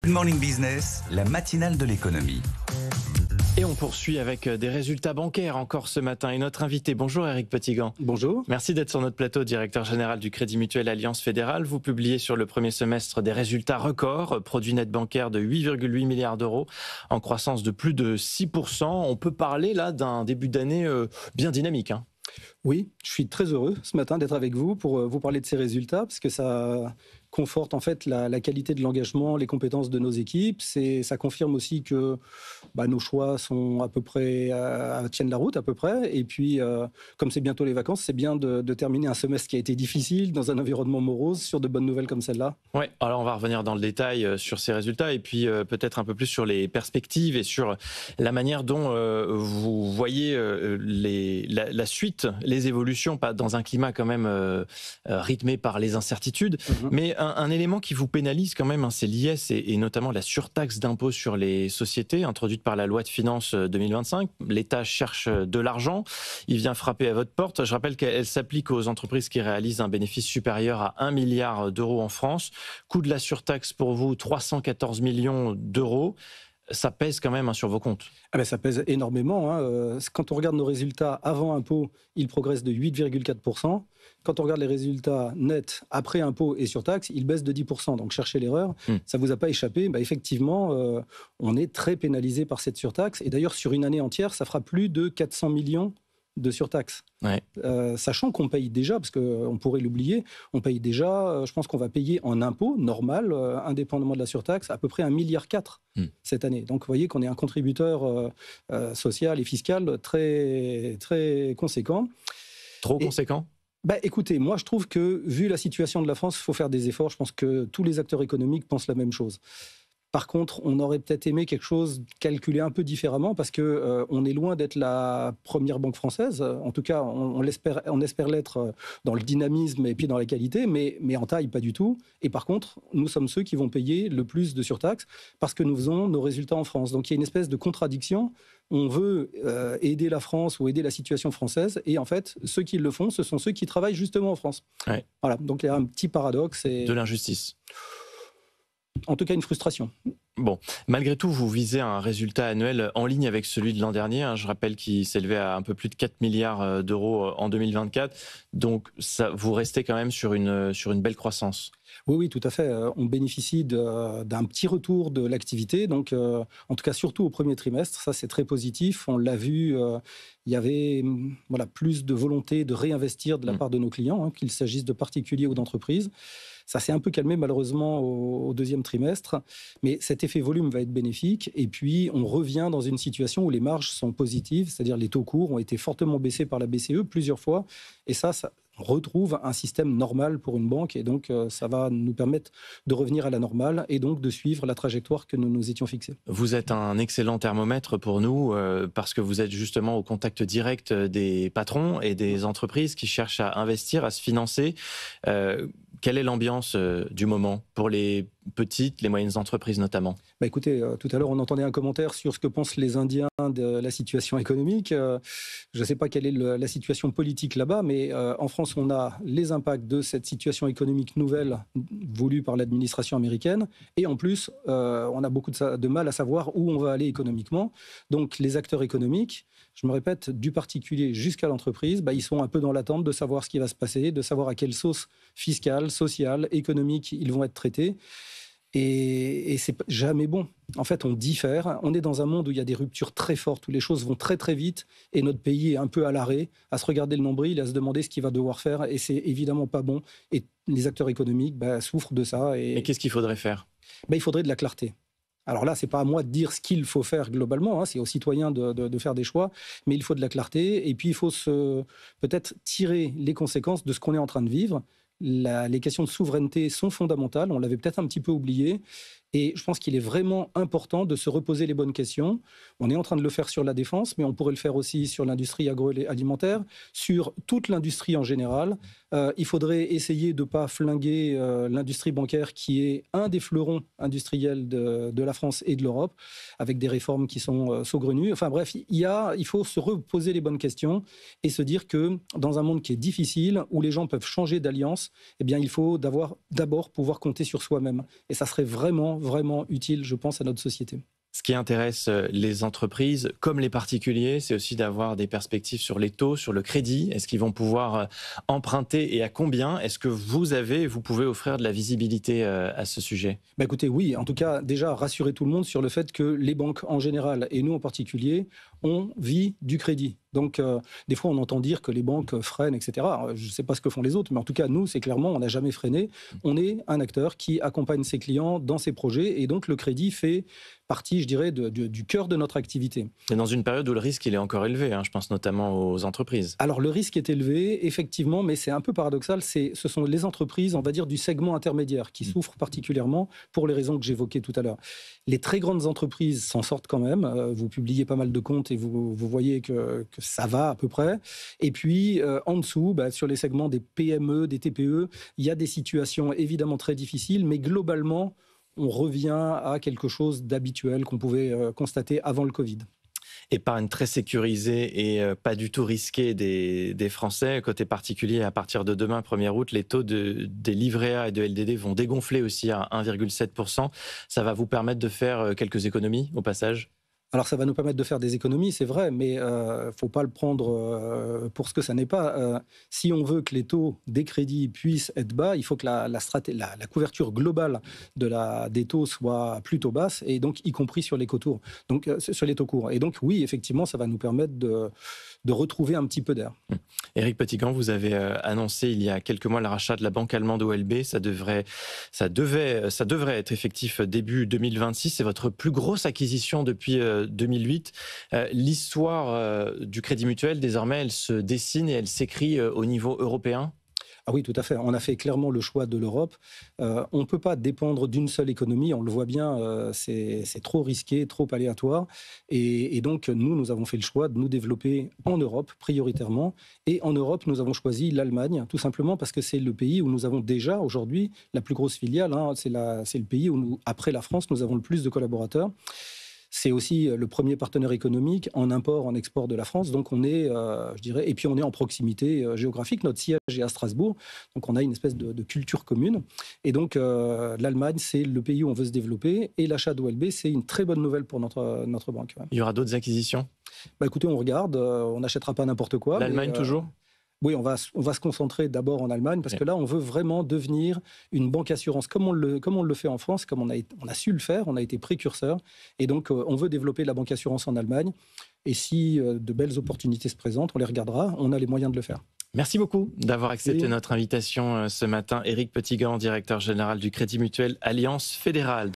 Good Morning Business, la matinale de l'économie. Et on poursuit avec des résultats bancaires encore ce matin. Et notre invité, bonjour Éric Petitgan. Bonjour. Merci d'être sur notre plateau, directeur général du Crédit Mutuel Alliance Fédérale. Vous publiez sur le premier semestre des résultats records, produit net bancaire de 8,8 milliards d'euros, en croissance de plus de 6%. On peut parler là d'un début d'année bien dynamique. Oui, je suis très heureux ce matin d'être avec vous pour vous parler de ces résultats, parce que ça conforte en fait la qualité de l'engagement, les compétences de nos équipes. Ça confirme aussi que nos choix sont à peu près tiennent la route à peu près. Et puis, comme c'est bientôt les vacances, c'est bien de terminer un semestre qui a été difficile dans un environnement morose sur de bonnes nouvelles comme celle-là. Oui, alors on va revenir dans le détail sur ces résultats et puis peut-être un peu plus sur les perspectives et sur la manière dont vous voyez la suite, les évolutions, pas dans un climat quand même rythmé par les incertitudes, mais un élément qui vous pénalise quand même, c'est l'IS et notamment la surtaxe d'impôt sur les sociétés introduite par la loi de finances 2025. L'État cherche de l'argent, il vient frapper à votre porte. Je rappelle qu'elle s'applique aux entreprises qui réalisent un bénéfice supérieur à 1 milliard d'euros en France. Coût de la surtaxe pour vous, 314 millions d'euros. Ça pèse quand même sur vos comptes. Ça pèse énormément. Quand on regarde nos résultats avant impôt, ils progressent de 8,4%. Quand on regarde les résultats nets après impôt et surtaxe, ils baissent de 10%. Donc cherchez l'erreur, ça ne vous a pas échappé. Effectivement, on est très pénalisé par cette surtaxe. Et d'ailleurs, sur une année entière, ça fera plus de 400 millions de surtaxe. Ouais. Sachant qu'on paye déjà, parce qu'on pourrait l'oublier, on paye déjà, je pense qu'on va payer en impôt normal, indépendamment de la surtaxe, à peu près 1,4 milliard cette année. Donc vous voyez qu'on est un contributeur social et fiscal très, très conséquent. Trop conséquent ? Écoutez, moi je trouve que, vu la situation de la France, il faut faire des efforts. Je pense que tous les acteurs économiques pensent la même chose. Par contre, on aurait peut-être aimé quelque chose calculé un peu différemment, parce que on est loin d'être la première banque française. En tout cas, on espère l'être dans le dynamisme et puis dans la qualité, mais en taille, pas du tout. Et par contre, nous sommes ceux qui vont payer le plus de surtaxe parce que nous faisons nos résultats en France. Donc il y a une espèce de contradiction. On veut aider la France ou aider la situation française, et en fait, ceux qui le font, ce sont ceux qui travaillent justement en France. Ouais. Voilà. Donc il y a un petit paradoxe. De l'injustice. En tout cas, une frustration. Bon, malgré tout, vous visez un résultat annuel en ligne avec celui de l'an dernier. Je rappelle qu'il s'élevait à un peu plus de 4 milliards d'euros en 2024. Donc, vous restez quand même sur une belle croissance. Oui, tout à fait. On bénéficie d'un petit retour de l'activité. Donc, en tout cas, surtout au premier trimestre. Ça, c'est très positif. On l'a vu, il y avait plus de volonté de réinvestir de la part de nos clients, qu'il s'agisse de particuliers ou d'entreprises. Ça s'est un peu calmé malheureusement au deuxième trimestre, mais cet effet volume va être bénéfique. Et puis, on revient dans une situation où les marges sont positives, c'est-à-dire les taux courts ont été fortement baissés par la BCE plusieurs fois. Et ça retrouve un système normal pour une banque. Et donc, ça va nous permettre de revenir à la normale et donc de suivre la trajectoire que nous nous étions fixée. Vous êtes un excellent thermomètre pour nous parce que vous êtes justement au contact direct des patrons et des entreprises qui cherchent à investir, à se financer. Quelle est l'ambiance du moment pour les petites, les moyennes entreprises notamment ? Écoutez, tout à l'heure, on entendait un commentaire sur ce que pensent les Indiens de la situation économique. Je ne sais pas quelle est la situation politique là-bas, mais en France, on a les impacts de cette situation économique nouvelle voulue par l'administration américaine. Et en plus, on a beaucoup de mal à savoir où on va aller économiquement. Donc, les acteurs économiques, je me répète, du particulier jusqu'à l'entreprise, ils sont un peu dans l'attente de savoir ce qui va se passer, de savoir à quelle sauce fiscale, sociale, économique ils vont être traités. Et c'est jamais bon. En fait, on diffère. On est dans un monde où il y a des ruptures très fortes, où les choses vont très très vite, et notre pays est un peu à l'arrêt, à se regarder le nombril, à se demander ce qu'il va devoir faire, et c'est évidemment pas bon. Et les acteurs économiques souffrent de ça. Mais qu'est-ce qu'il faudrait faire ? Il faudrait de la clarté. Alors là, c'est pas à moi de dire ce qu'il faut faire globalement, c'est aux citoyens de faire des choix, mais il faut de la clarté, et puis il faut peut-être tirer les conséquences de ce qu'on est en train de vivre. Les questions de souveraineté sont fondamentales, on l'avait peut-être un petit peu oublié, et je pense qu'il est vraiment important de se reposer les bonnes questions. On est en train de le faire sur la défense, mais on pourrait le faire aussi sur l'industrie agroalimentaire, sur toute l'industrie en général. Il faudrait essayer de ne pas flinguer l'industrie bancaire, qui est un des fleurons industriels de la France et de l'Europe, avec des réformes qui sont saugrenues. Enfin bref, il faut se reposer les bonnes questions et se dire que dans un monde qui est difficile, où les gens peuvent changer d'alliance, il faut d'abord pouvoir compter sur soi-même. Et ça serait vraiment vraiment utile, je pense, à notre société. Ce qui intéresse les entreprises comme les particuliers, c'est aussi d'avoir des perspectives sur les taux, sur le crédit. Est-ce qu'ils vont pouvoir emprunter et à combien? Est-ce que vous pouvez offrir de la visibilité à ce sujet? Écoutez, oui, en tout cas, déjà, rassurer tout le monde sur le fait que les banques en général, et nous en particulier, on vit du crédit. Donc, des fois, on entend dire que les banques freinent, etc. Je ne sais pas ce que font les autres, mais en tout cas, nous, c'est clairement, on n'a jamais freiné. On est un acteur qui accompagne ses clients dans ses projets, et donc le crédit fait partie, je dirais, du cœur de notre activité. Mais dans une période où le risque il est encore élevé, je pense notamment aux entreprises. Alors, le risque est élevé, effectivement, mais c'est un peu paradoxal. Ce sont les entreprises, on va dire, du segment intermédiaire qui souffrent particulièrement pour les raisons que j'évoquais tout à l'heure. Les très grandes entreprises s'en sortent quand même. Vous publiez pas mal de comptes et vous voyez que ça va à peu près. Et puis, en dessous, sur les segments des PME, des TPE, il y a des situations évidemment très difficiles, mais globalement, on revient à quelque chose d'habituel qu'on pouvait constater avant le Covid. Épargne très sécurisée et pas du tout risquée des Français. Côté particulier, à partir de demain, 1er août, les taux des livrets A et de LDD vont dégonfler aussi à 1,7%. Ça va vous permettre de faire quelques économies au passage? Alors, ça va nous permettre de faire des économies, c'est vrai, mais il ne faut pas le prendre pour ce que ça n'est pas. Si on veut que les taux des crédits puissent être bas, il faut que la couverture globale des taux soit plutôt basse, et donc y compris sur les taux courts. Et donc, oui, effectivement, ça va nous permettre de retrouver un petit peu d'air. Éric Petitgan, vous avez annoncé il y a quelques mois le rachat de la banque allemande OLB. Ça devrait être effectif début 2026. C'est votre plus grosse acquisition depuis 2008. L'histoire du Crédit Mutuel, désormais, elle se dessine et elle s'écrit au niveau européen? Ah oui, tout à fait. On a fait clairement le choix de l'Europe. On ne peut pas dépendre d'une seule économie. On le voit bien, c'est trop risqué, trop aléatoire. Et donc, nous avons fait le choix de nous développer en Europe, prioritairement. Et en Europe, nous avons choisi l'Allemagne, tout simplement parce que c'est le pays où nous avons déjà, aujourd'hui, la plus grosse filiale. C'est le pays où, après la France, nous avons le plus de collaborateurs. C'est aussi le premier partenaire économique en import, en export de la France. Donc on est, je dirais, et puis on est en proximité géographique. Notre siège est à Strasbourg, donc on a une espèce de culture commune. Et donc l'Allemagne, c'est le pays où on veut se développer. Et l'achat d'OLB, c'est une très bonne nouvelle pour notre banque. Il y aura d'autres acquisitions? Écoutez, on regarde. On n'achètera pas n'importe quoi. L'Allemagne toujours? Oui, on va se concentrer d'abord en Allemagne parce que là, on veut vraiment devenir une banque assurance comme on le fait en France, comme on a su le faire, on a été précurseur. Et donc, on veut développer la banque assurance en Allemagne. Et si de belles opportunités se présentent, on les regardera. On a les moyens de le faire. Merci beaucoup d'avoir accepté notre invitation ce matin. Éric Petitgan, directeur général du Crédit Mutuel Alliance Fédérale.